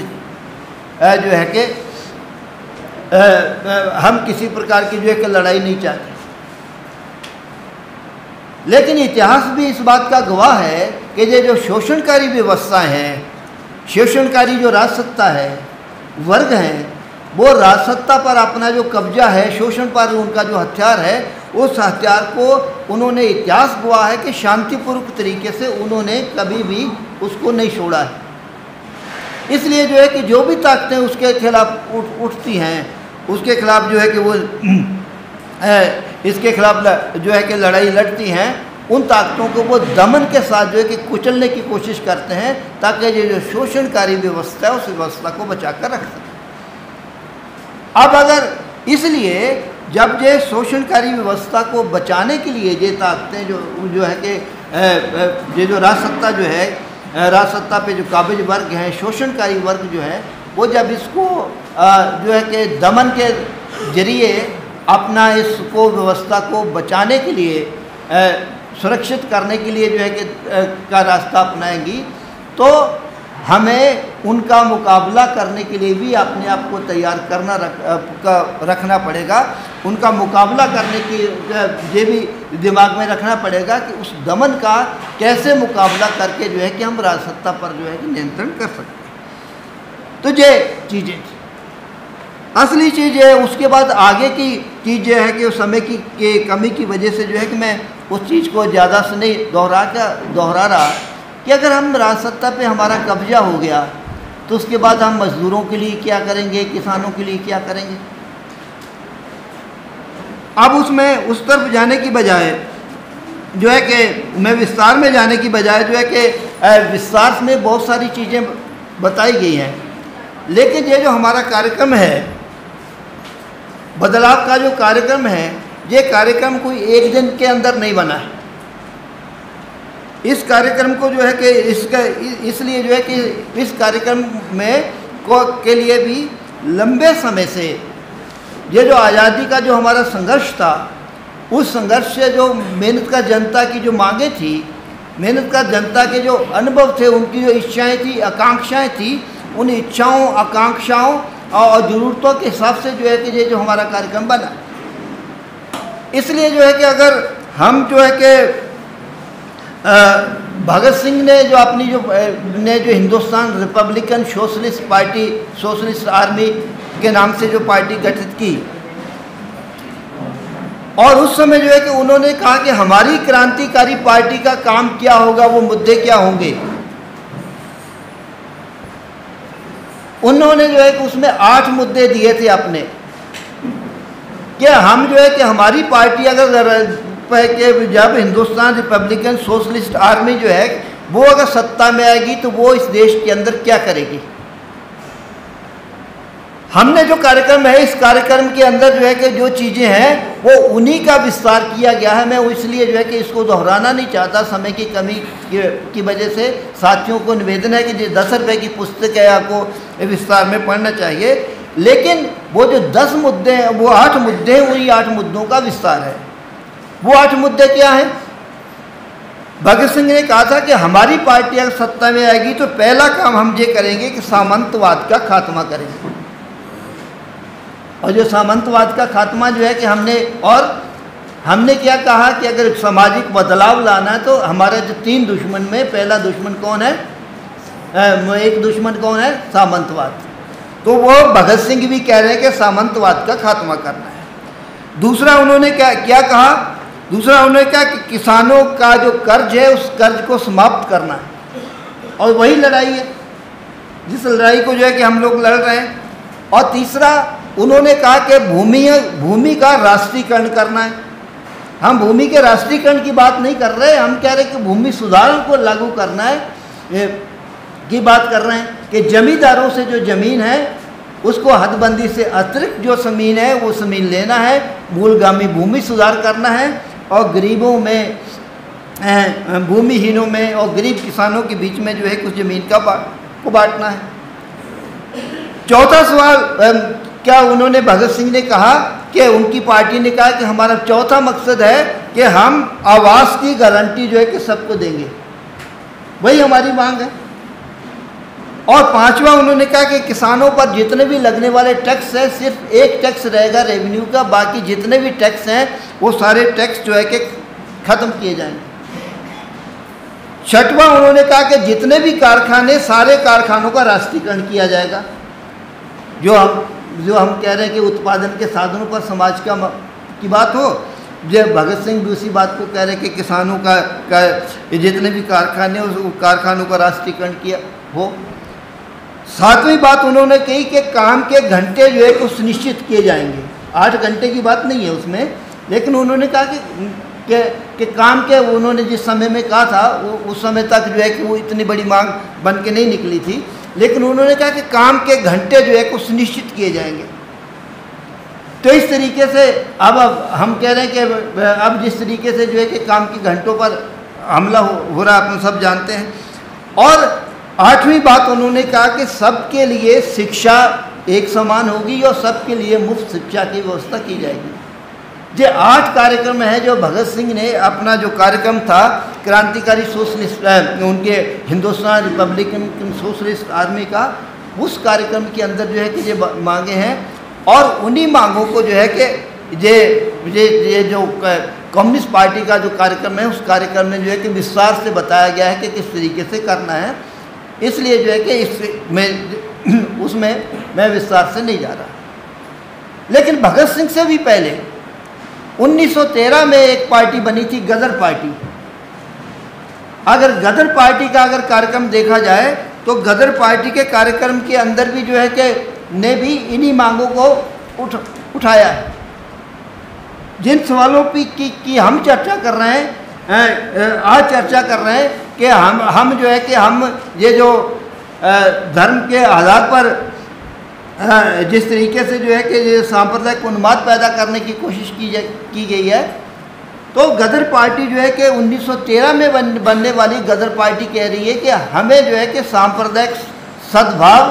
जो है कि हम किसी प्रकार की जो है कि लड़ाई नहीं चाहते। लेकिन इतिहास भी इस बात का गवाह है कि ये जो शोषणकारी व्यवस्था है, शोषणकारी जो राजसत्ता है, वर्ग हैं, वो राजसत्ता पर अपना जो कब्जा है, शोषण पर उनका जो हथियार है, उस हथियार को उन्होंने इतिहास गवाह है कि शांतिपूर्वक तरीके से उन्होंने कभी भी उसको नहीं छोड़ा है। इसलिए जो है कि जो भी ताकतें उसके खिलाफ उठती हैं, उसके खिलाफ जो है कि वो इसके खिलाफ जो है कि लड़ाई लड़ती हैं, उन ताकतों को वो दमन के साथ जो है कि कुचलने की कोशिश करते हैं, ताकि ये जो शोषणकारी व्यवस्था है उस व्यवस्था को बचा कर रख सकें। अब अगर इसलिए जब ये शोषणकारी व्यवस्था को बचाने के लिए ये ताकतें जो है कि ये जो राजसत्ता जो है, राजसत्ता पे जो काबिज वर्ग हैं, शोषणकारी वर्ग जो है, वो जब इसको जो है कि दमन के जरिए अपना इसको व्यवस्था को बचाने के लिए, सुरक्षित करने के लिए जो है कि का रास्ता अपनाएंगी, तो हमें उनका मुकाबला करने के लिए भी अपने आप को तैयार रखना पड़ेगा। उनका मुकाबला करने की ये भी दिमाग में रखना पड़ेगा कि उस दमन का कैसे मुकाबला करके जो है कि हम राजसत्ता पर जो है कि नियंत्रण कर सकते हैं। तो ये चीज़ें असली चीज़ है। उसके बाद आगे की चीज़ ये है कि समय की कमी की वजह से जो है कि मैं उस चीज़ को ज़्यादा से नहीं दोहरा रहा कि अगर हम राजसत्ता पे हमारा कब्जा हो गया तो उसके बाद हम मज़दूरों के लिए क्या करेंगे, किसानों के लिए क्या करेंगे। अब उसमें उस तरफ जाने की बजाय जो है कि मैं विस्तार में जाने की बजाय जो है कि विस्तार में बहुत सारी चीज़ें बताई गई हैं, लेकिन ये जो हमारा कार्यक्रम है, बदलाव का जो कार्यक्रम है, ये कार्यक्रम कोई एक दिन के अंदर नहीं बना है। इस कार्यक्रम को जो है कि इसलिए जो है कि इस कार्यक्रम में के लिए भी लंबे समय से ये जो आज़ादी का जो हमारा संघर्ष था, उस संघर्ष से जो मेहनत का जनता की जो मांगें थी, मेहनत का जनता के जो अनुभव थे, उनकी जो इच्छाएं थी, आकांक्षाएं थी, उन इच्छाओं, आकांक्षाओं और ज़रूरतों के हिसाब से जो है कि ये जो हमारा कार्यक्रम बना। इसलिए जो है कि अगर हम जो है कि भगत सिंह ने जो अपनी जो Hindustan Republican socialist party, socialist army के नाम से जो पार्टी गठित की, और उस समय जो है कि उन्होंने कहा कि हमारी क्रांतिकारी पार्टी का काम क्या होगा, वो मुद्दे क्या होंगे। उन्होंने जो है कि उसमें 8 मुद्दे दिए थे अपने, कि हम जो है कि हमारी पार्टी अगर कि जब हिंदुस्तान रिपब्लिकन सोशलिस्ट आर्मी जो है वो अगर सत्ता में आएगी तो वो इस देश के अंदर क्या करेगी। हमने जो कार्यक्रम है, इस कार्यक्रम के अंदर जो है कि जो चीज़ें हैं वो उन्हीं का विस्तार किया गया है। मैं इसलिए जो है कि इसको दोहराना नहीं चाहता, समय की कमी की वजह से साथियों को निवेदन है कि 10 रुपये की पुस्तक है, आपको विस्तार में पढ़ना चाहिए। लेकिन वो जो 10 मुद्दे हैं, वो 8 मुद्दे हैं, वही 8 मुद्दों का विस्तार है। वो 8 मुद्दे क्या हैं? भगत सिंह ने कहा था कि हमारी पार्टी अगर सत्ता में आएगी तो पहला काम हम ये करेंगे कि सामंतवाद का खात्मा करेंगे। और जो सामंतवाद का खात्मा जो है कि हमने क्या कहा कि अगर सामाजिक बदलाव लाना है तो हमारे जो 3 दुश्मन में पहला दुश्मन कौन है? एक दुश्मन कौन है? सामंतवाद। तो वो भगत सिंह भी कह रहे हैं कि सामंतवाद का खात्मा करना है। दूसरा उन्होंने क्या कहा? दूसरा उन्होंने कहा कि किसानों का जो कर्ज है उस कर्ज को समाप्त करना है। और वही लड़ाई है जिस लड़ाई को जो है कि हम लोग लड़ रहे हैं। और तीसरा उन्होंने कहा कि भूमि का राष्ट्रीयकरण करना है। हम भूमि के राष्ट्रीयकरण की बात नहीं कर रहे, हम कह रहे हैं कि भूमि सुधार को लागू करना है की बात कर रहे हैं कि जमींदारों से जो ज़मीन है उसको हदबंदी से अतिरिक्त जो ज़मीन है वो ज़मीन लेना है, मूलगामी भूमि सुधार करना है और गरीबों में, भूमिहीनों में और गरीब किसानों के बीच में जो है कुछ ज़मीन को बांटना है। चौथा सवाल क्या उन्होंने भगत सिंह ने कहा कि उनकी पार्टी ने कहा कि हमारा चौथा मकसद है कि हम आवास की गारंटी जो है कि सबको देंगे, वही हमारी मांग है। और पांचवा उन्होंने कहा कि किसानों पर जितने भी लगने वाले टैक्स हैं सिर्फ एक टैक्स रहेगा रेवेन्यू का, बाकी जितने भी टैक्स हैं वो सारे टैक्स जो है कि ख़त्म किए जाएंगे। छठवां उन्होंने कहा कि जितने भी कारखाने, सारे कारखानों का राष्ट्रीयकरण किया जाएगा। जो हम कह रहे हैं कि उत्पादन के साधनों पर समाज की बात हो, जो भगत सिंह दूसरी बात को कह रहे हैं कि किसानों का जितने भी कारखाने उस कारखानों का राष्ट्रीयकरण किया हो। सातवीं बात उन्होंने कही कि काम के घंटे जो है को सुनिश्चित किए जाएंगे। 8 घंटे की बात नहीं है उसमें, लेकिन उन्होंने कहा के काम के उन्होंने जिस समय में कहा था उस समय तक जो है कि वो इतनी बड़ी मांग बन के नहीं निकली थी, लेकिन उन्होंने कहा कि काम के घंटे जो है को सुनिश्चित किए जाएंगे। तो इस तरीके से अब हम कह रहे हैं कि अब जिस तरीके से जो है कि काम के घंटों पर हमला हो रहा अपन सब जानते हैं। और 8वीं बात उन्होंने कहा कि सबके लिए शिक्षा एक समान होगी और सबके लिए मुफ्त शिक्षा की व्यवस्था की जाएगी। ये 8 कार्यक्रम है जो भगत सिंह ने अपना जो कार्यक्रम था क्रांतिकारी सोशलिस्ट उनके हिंदुस्तान रिपब्लिकन सोशलिस्ट आर्मी का, उस कार्यक्रम के अंदर जो है कि ये मांगे हैं। और उन्हीं मांगों को जो है कि ये जो कम्युनिस्ट पार्टी का जो कार्यक्रम है उस कार्यक्रम में जो है कि विस्तार से बताया गया है कि किस तरीके से करना है। इसलिए जो है कि उसमें मैं विस्तार से नहीं जा रहा। लेकिन भगत सिंह से भी पहले 1913 में एक पार्टी बनी थी, गदर पार्टी। अगर गदर पार्टी का अगर कार्यक्रम देखा जाए तो गदर पार्टी के कार्यक्रम के अंदर भी जो है कि ने भी इन्हीं मांगों को उठाया है। जिन सवालों की हम चर्चा कर रहे हैं, आज चर्चा कर रहे हैं कि हम जो है कि हम ये जो धर्म के आधार पर जिस तरीके से जो है कि ये सांप्रदायिक उन्माद पैदा करने की कोशिश की गई है, तो गदर पार्टी जो है कि 1913 में बनने वाली गदर पार्टी कह रही है कि हमें जो है कि सांप्रदायिक सद्भाव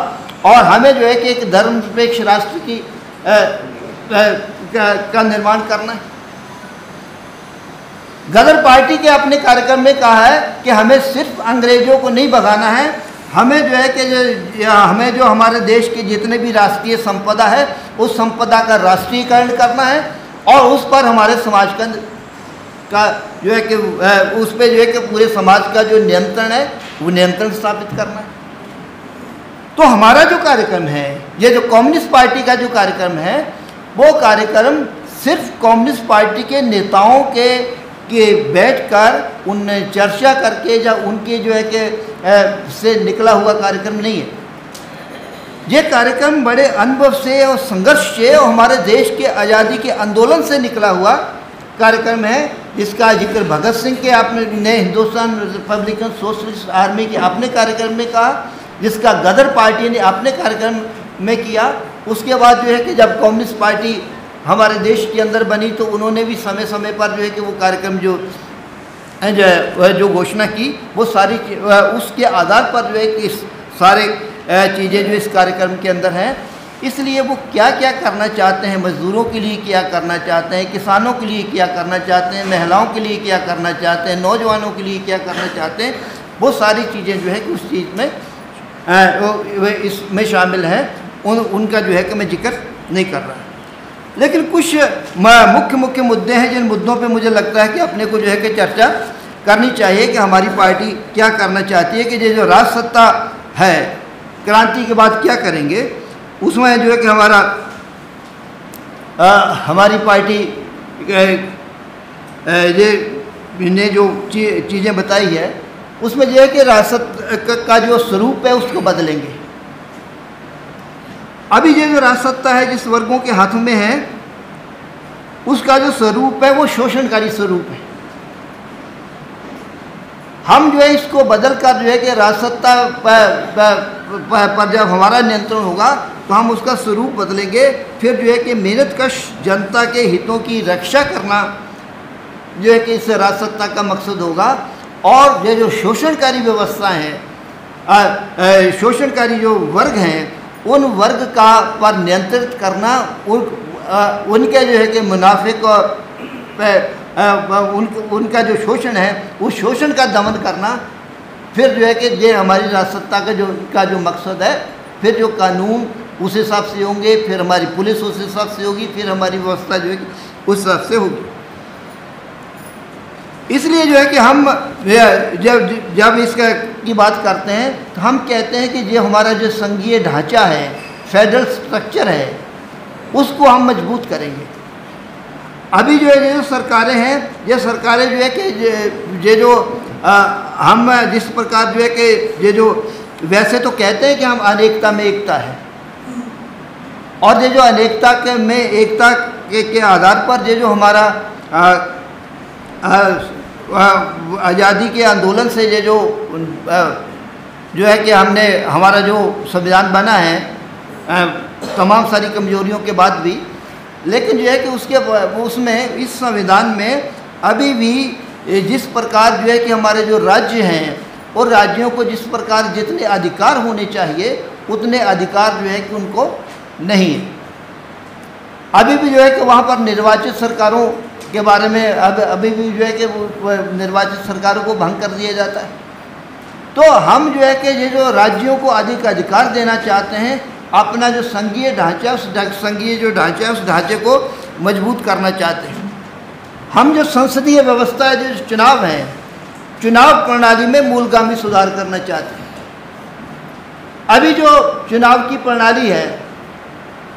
और हमें जो है कि एक धर्मनिरपेक्ष राष्ट्र की का निर्माण करना है। गदर पार्टी के अपने कार्यक्रम में कहा है कि हमें सिर्फ अंग्रेजों को नहीं भगाना है, हमें जो है कि हमें जो हमारे देश के जितने भी राष्ट्रीय संपदा है उस संपदा का राष्ट्रीयकरण करना है और उस पर हमारे समाज का जो है कि उस पर जो है कि पूरे समाज का जो नियंत्रण है वो नियंत्रण स्थापित करना है। तो हमारा जो कार्यक्रम है, ये जो कम्युनिस्ट पार्टी का जो कार्यक्रम है, वो कार्यक्रम सिर्फ कम्युनिस्ट पार्टी के नेताओं के बैठकर उन चर्चा करके या उनके जो है कि से निकला हुआ कार्यक्रम नहीं है। ये कार्यक्रम बड़े अनुभव से और संघर्ष से और हमारे देश के आज़ादी के आंदोलन से निकला हुआ कार्यक्रम है, जिसका जिक्र भगत सिंह के आपने हिंदुस्तान रिपब्लिकन सोशलिस्ट आर्मी के अपने कार्यक्रम में कहा, जिसका गदर पार्टी ने अपने कार्यक्रम में किया। उसके बाद जो है कि जब कम्युनिस्ट पार्टी हमारे देश के अंदर बनी तो उन्होंने भी समय समय पर जो है कि वो कार्यक्रम जो घोषणा की, वो सारी उसके आधार पर जो है कि सारे चीज़ें जो इस कार्यक्रम के अंदर हैं। इसलिए वो क्या क्या करना चाहते हैं, मज़दूरों के लिए क्या करना चाहते हैं, किसानों के लिए क्या करना चाहते हैं, महिलाओं के लिए क्या करना चाहते हैं, नौजवानों के लिए क्या करना चाहते हैं, वो सारी चीज़ें जो है कि उस चीज़ में इसमें शामिल हैं। उनका जो है कि मैं जिक्र नहीं कर रहा। लेकिन कुछ मुख्य मुद्दे हैं जिन मुद्दों पे मुझे लगता है कि अपने को जो है कि चर्चा करनी चाहिए कि हमारी पार्टी क्या करना चाहती है, कि ये जो राज सत्ता है क्रांति के बाद क्या करेंगे। उसमें जो है कि हमारी पार्टी ये ने जो चीज़ें बताई है उसमें जो है कि राजसत्ता का जो स्वरूप है उसको बदलेंगे। अभी ये जो राजसत्ता है जिस वर्गों के हाथों में है उसका जो स्वरूप है वो शोषणकारी स्वरूप है। हम जो है इसको बदल कर जो है कि राजसत्ता पर जब हमारा नियंत्रण होगा तो हम उसका स्वरूप बदलेंगे। फिर जो है कि मेहनतकश जनता के हितों की रक्षा करना जो है कि इस राजसत्ता का मकसद होगा। और ये जो शोषणकारी व्यवस्था है, शोषणकारी जो वर्ग हैं, उन वर्ग का पर नियंत्रित करना, उनके जो है कि मुनाफे को उनका जो शोषण है उस शोषण का दमन करना। फिर जो है कि ये हमारी राजसत्ता का जो मकसद है। फिर जो कानून उस हिसाब से होंगे, फिर हमारी पुलिस उस हिसाब से होगी, फिर हमारी व्यवस्था जो है कि उस हिसाब से होगी। इसलिए जो है कि हम जब इसका की बात करते हैं तो हम कहते हैं कि ये हमारा जो संघीय ढांचा है, फेडरल स्ट्रक्चर है, उसको हम मजबूत करेंगे। अभी जो है ये जो सरकारें हैं, ये सरकारें जो है कि ये जो हम जिस प्रकार जो है कि ये जो वैसे तो कहते हैं कि हम अनेकता में एकता है, और ये जो अनेकता में एकता के आधार पर ये जो हमारा आज़ादी के आंदोलन से ये जो है कि हमने हमारा जो संविधान बना है तमाम सारी कमजोरियों के बाद भी, लेकिन जो है कि उसमें इस संविधान में अभी भी जिस प्रकार जो है कि हमारे जो राज्य हैं और राज्यों को जिस प्रकार जितने अधिकार होने चाहिए उतने अधिकार जो है कि उनको नहीं है। अभी भी जो है कि वहाँ पर निर्वाचित सरकारों के बारे में अभी भी जो है कि निर्वाचित सरकारों को भंग कर दिया जाता है। तो हम जो है कि ये जो राज्यों को अधिक अधिकार देना चाहते हैं, अपना जो संघीय ढांचा उस संघीय जो ढांचा है उस ढांचे को मजबूत करना चाहते हैं। हम जो संसदीय व्यवस्था है, जो चुनाव है, चुनाव प्रणाली में मूलगामी सुधार करना चाहते हैं। अभी जो चुनाव की प्रणाली है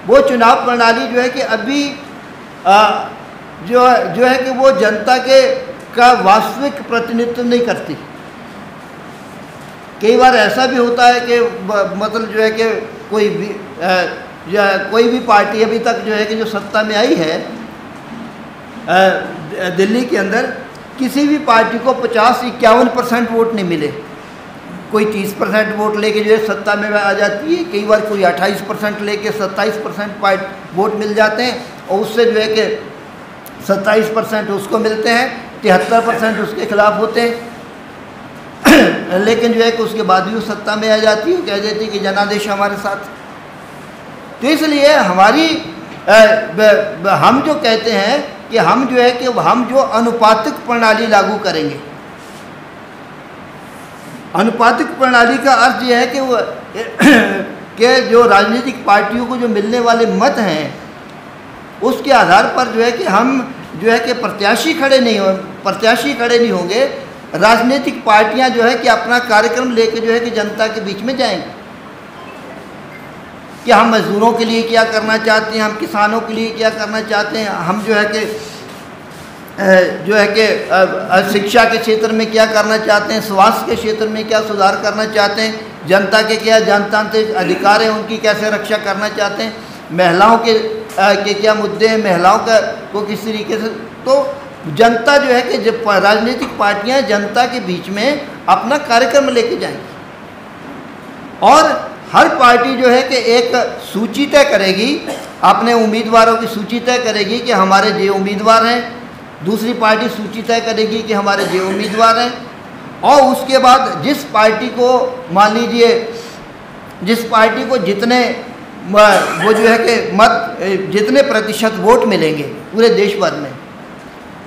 वो चुनाव प्रणाली जो है कि अभी जो है कि वो जनता का वास्तविक प्रतिनिधित्व नहीं करती। कई बार ऐसा भी होता है कि मतलब जो है कि कोई भी पार्टी अभी तक जो है कि जो सत्ता में आई है दिल्ली के अंदर, किसी भी पार्टी को 50-51% वोट नहीं मिले। कोई 30% वोट लेके जो है सत्ता में आ जाती है, कई बार कोई 28% लेके 27% वोट मिल जाते हैं और उससे जो है कि 27% उसको मिलते हैं, 73% उसके खिलाफ होते हैं। लेकिन जो है कि उसके बाद भी वो सत्ता में आ जाती है, कह देती है कि जनादेश हमारे साथ। तो इसलिए हम जो कहते हैं कि हम जो है कि हम जो अनुपातिक प्रणाली लागू करेंगे। अनुपातिक प्रणाली का अर्थ यह है कि वो कि जो राजनीतिक पार्टियों को जो मिलने वाले मत हैं उसके आधार पर जो है कि हम जो है कि प्रत्याशी खड़े नहीं होंगे। राजनीतिक पार्टियां जो है कि अपना कार्यक्रम लेके जो है कि जनता के बीच में जाएंगे कि हम मजदूरों के लिए क्या करना चाहते हैं, हम किसानों के लिए क्या करना चाहते हैं, हम जो है कि शिक्षा के क्षेत्र में क्या करना चाहते हैं, स्वास्थ्य के क्षेत्र में क्या सुधार करना चाहते हैं, जनता के क्या जनतांत्रिक अधिकार हैं उनकी कैसे रक्षा करना चाहते हैं, महिलाओं के क्या मुद्दे हैं, महिलाओं को किस तरीके से। तो जनता जो है कि जब राजनीतिक पार्टियां जनता के बीच में अपना कार्यक्रम लेके जाएंगी और हर पार्टी जो है कि एक सूची तय करेगी, अपने उम्मीदवारों की सूची तय करेगी कि हमारे ये उम्मीदवार हैं, दूसरी पार्टी सूची तय करेगी कि हमारे ये उम्मीदवार हैं, और उसके बाद जिस पार्टी को मान लीजिए जिस पार्टी को जितने वो जो है कि जितने प्रतिशत वोट मिलेंगे पूरे देश भर में,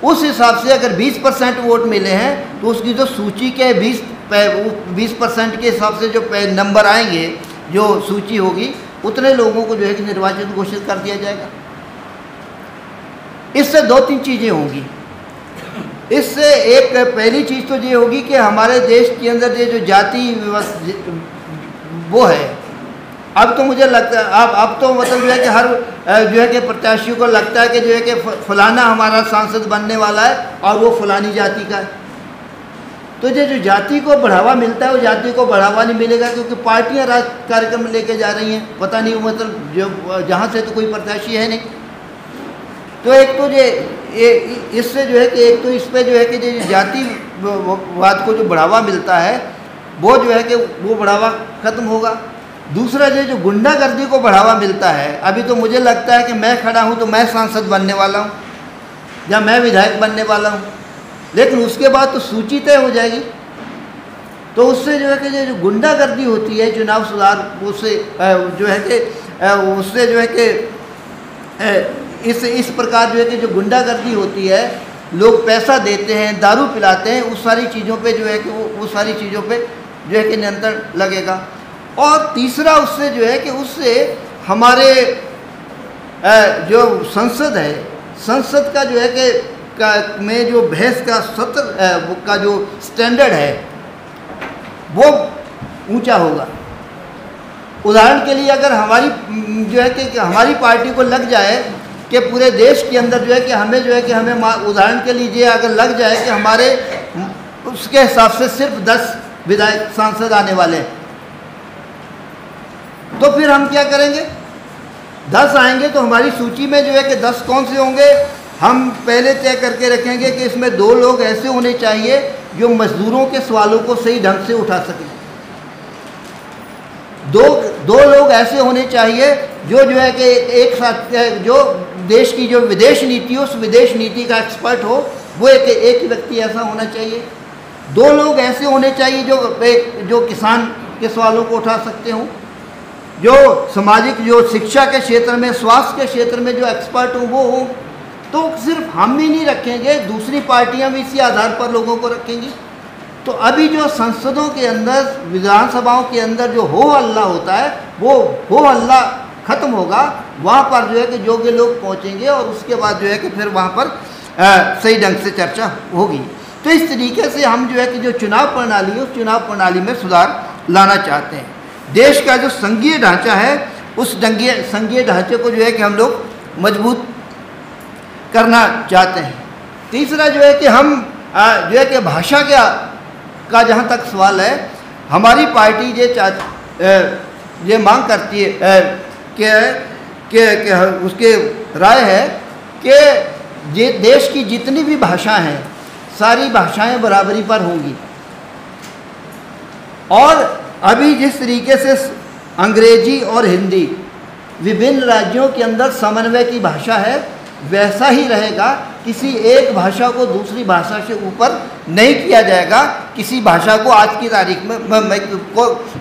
उस हिसाब से अगर 20% वोट मिले हैं तो उसकी जो सूची के 20% के हिसाब से जो नंबर आएंगे, जो सूची होगी, उतने लोगों को जो है कि निर्वाचित घोषित कर दिया जाएगा। इससे 2-3 चीज़ें होंगी। इससे एक पहली चीज़ तो ये होगी कि हमारे देश के अंदर ये जो जाति वो है, अब तो मुझे लगता है अब तो मतलब जो है कि हर जो है कि प्रत्याशियों को लगता है कि जो है कि फलाना हमारा सांसद बनने वाला है और वो फलानी जाति का है। तो ये जो जाति को बढ़ावा मिलता है वो जाति को बढ़ावा नहीं मिलेगा क्योंकि पार्टियां कार्यक्रम लेके जा रही हैं, पता नहीं मतलब जो जहाँ से तो कोई प्रत्याशी है नहीं। तो एक तो ये इससे जो है कि एक तो इस पर जो है कि जो जातिवाद को जो बढ़ावा मिलता है वो जो है कि वो बढ़ावा ख़त्म होगा। दूसरा जो गुंडागर्दी को बढ़ावा मिलता है, अभी तो मुझे लगता है कि मैं खड़ा हूँ तो मैं सांसद बनने वाला हूँ या मैं विधायक बनने वाला हूँ, लेकिन उसके बाद तो सूची तय हो जाएगी। तो उससे जो है कि जो गुंडागर्दी होती है चुनाव सुधार, उससे जो है कि उससे जो है कि इस प्रकार जो है कि जो गुंडागर्दी होती है, लोग पैसा देते हैं, दारू पिलाते हैं, उस सारी चीज़ों पे जो है कि वो सारी चीज़ों पे जो है कि नियंत्रण लगेगा। और तीसरा उससे जो है कि उससे हमारे जो संसद है, संसद का जो है कि में जो बहस का सत्र का जो स्टैंडर्ड है वो ऊंचा होगा। उदाहरण के लिए अगर हमारी जो है कि हमारी पार्टी को लग जाए कि पूरे देश के अंदर जो है कि हमें जो है कि हमें उदाहरण के लिए अगर लग जाए कि हमारे उसके हिसाब से सिर्फ 10 विधायक सांसद आने वाले हैं, तो फिर हम क्या करेंगे? 10 आएंगे तो हमारी सूची में जो है कि 10 कौन से होंगे? हम पहले तय करके रखेंगे कि इसमें 2 लोग ऐसे होने चाहिए जो मजदूरों के सवालों को सही ढंग से उठा सकें। दो लोग ऐसे होने चाहिए जो है कि एक साथ जो देश की जो विदेश नीति हो, उस विदेश नीति का एक्सपर्ट हो, वो एक व्यक्ति ऐसा होना चाहिए। 2 लोग ऐसे होने चाहिए जो किसान के सवालों को उठा सकते हों, जो सामाजिक, जो शिक्षा के क्षेत्र में, स्वास्थ्य के क्षेत्र में जो एक्सपर्ट हों वो हों। तो सिर्फ हम ही नहीं रखेंगे, दूसरी पार्टियां भी इसी आधार पर लोगों को रखेंगी। तो अभी जो संसदों के अंदर, विधानसभाओं के अंदर जो हो हल्ला होता है, वो हो हल्ला ख़त्म होगा। वहाँ पर जो है कि योग्य लोग पहुँचेंगे और उसके बाद जो है कि फिर वहाँ पर सही ढंग से चर्चा होगी। तो इस तरीके से हम जो है कि जो चुनाव प्रणाली है, उस चुनाव प्रणाली में सुधार लाना चाहते हैं। देश का जो संघीय ढांचा है, उस संघीय ढांचे को जो है कि हम लोग मजबूत करना चाहते हैं। तीसरा जो है कि हम जो है कि भाषा का जहाँ तक सवाल है, हमारी पार्टी ये मांग करती है कि उसके राय है कि ये देश की जितनी भी भाषाएं हैं, सारी भाषाएं बराबरी पर होंगी। और अभी जिस तरीके से अंग्रेजी और हिंदी विभिन्न राज्यों के अंदर समन्वय की भाषा है, वैसा ही रहेगा। किसी एक भाषा को दूसरी भाषा से ऊपर नहीं किया जाएगा। किसी भाषा को आज की तारीख में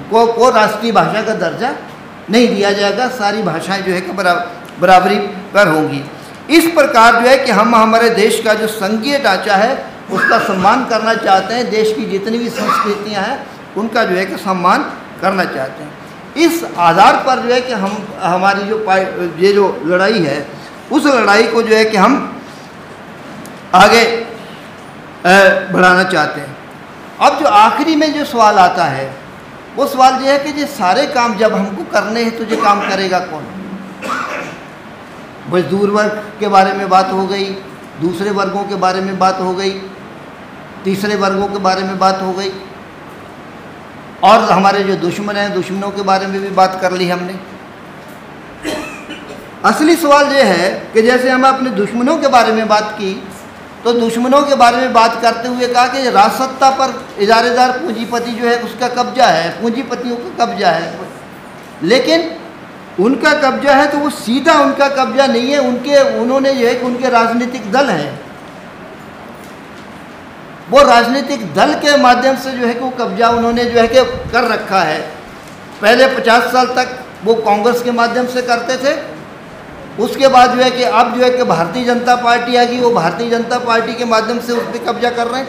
को राष्ट्रीय भाषा का दर्जा नहीं दिया जाएगा। सारी भाषाएं जो है कि बराबरी पर होंगी। इस प्रकार जो है कि हम हमारे देश का जो संघीय ढांचा है उसका सम्मान करना चाहते हैं। देश की जितनी भी संस्कृतियां हैं उनका जो है कि सम्मान करना चाहते हैं। इस आधार पर जो है कि हम हमारी ये जो लड़ाई है, उस लड़ाई को जो है कि हम आगे बढ़ाना चाहते हैं। अब जो आखिरी में जो सवाल आता है, वो सवाल ये है कि ये सारे काम जब हमको करने हैं तो ये काम करेगा कौन? मजदूर वर्ग के बारे में बात हो गई, दूसरे वर्गों के बारे में बात हो गई, तीसरे वर्गों के बारे में बात हो गई, और हमारे जो दुश्मन हैं, दुश्मनों के बारे में भी बात कर ली हमने। असली सवाल ये है कि जैसे हम अपने दुश्मनों के बारे में बात की, तो दुश्मनों के बारे में बात करते हुए कहा कि राजसत्ता पर इजारेदार पूंजीपति जो है उसका कब्जा है, पूंजीपतियों का कब्जा है। लेकिन उनका कब्जा है तो वो सीधा उनका कब्जा नहीं है, उन्होंने जो है कि उनके राजनीतिक दल हैं, वो राजनीतिक दल के माध्यम से जो है कि वो कब्जा उन्होंने जो है कि कर रखा है। पहले 50 साल तक वो कांग्रेस के माध्यम से करते थे, उसके बाद जो है कि अब जो है कि भारतीय जनता पार्टी आ गई, वो भारतीय जनता पार्टी के माध्यम से उस पर कब्जा कर रहे हैं।